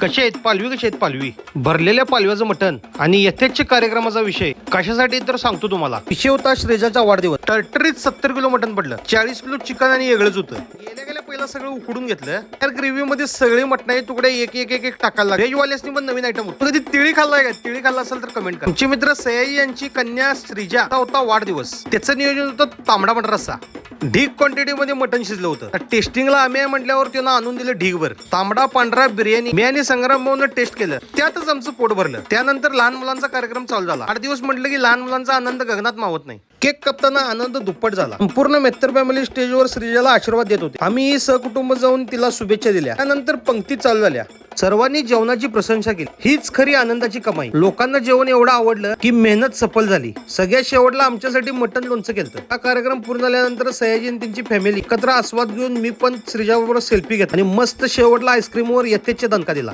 कसे आहेत पालवी, कसे आहेत पालवी? भरलेल्या पालव्याचं मटण आणि यथेच्छ कार्यक्रमाचा विषय कशासाठी तर सांगतो तुम्हाला. विषय होता श्रेजाचा वाढदिवस. टर्टरीत 70 किलो मटण पडलं, 40 किलो चिकन आणि वेगळंच होतं. गेल्या पहिला सगळं उकडून घेतलं. तर ग्रेव्ही मध्ये सगळे मटणाचे तुकडे एक एक एक एक टाकायला लागले. व्हेजवाल्यासनी पण नवीन आयटम होतं. कधी तिळी खाल्लाय का? तिळी खाल्ला असेल तर कमेंट करा. तुमचे मित्र सयाई यांची कन्या श्रीजा होता वाढदिवस. त्याचं नियोजन होतं तांबडा मटण रस्सा. ढीग क्वांटिटी मध्ये मटण शिजलं होतं. टेस्टिंगला आम्ही म्हटल्यावर त्यांना आणून दिलं ढीगभर तांबडा पांढरा बिर्याणी. मी आणि संग्राम भाऊन टेस्ट केलं, त्यातच आमचं पोट भरलं. त्यानंतर लहान मुलांचा कार्यक्रम चालू झाला. 8 दिवस म्हटलं की लहान मुलांचा आनंद गगनात मावत नाही. केक कापताना आनंद दुप्पट झाला. संपूर्ण मेत्तर फॅमिली स्टेजवर श्रीजाला आशीर्वाद देत होते. आम्ही सहकुटुंब जाऊन तिला शुभेच्छा दिल्या. त्यानंतर पंक्ती चालू झाल्या. सर्वांनी जेवणाची प्रशंसा केली. हीच खरी आनंदाची कमाई. लोकांना जेवण एवढं आवडलं की मेहनत सफल झाली. सगळ्यात शेवटला आमच्यासाठी मटण लोणचं केलं. हा कार्यक्रम पूर्ण झाल्यानंतर सयाजी आणि त्यांची फॅमिली एकत्र आस्वाद घेऊन मी पण श्रीजाबरोबर सेल्फी घेतला आणि मस्त शेवटला आईस्क्रीमवर यथेच्छ दणका दिला.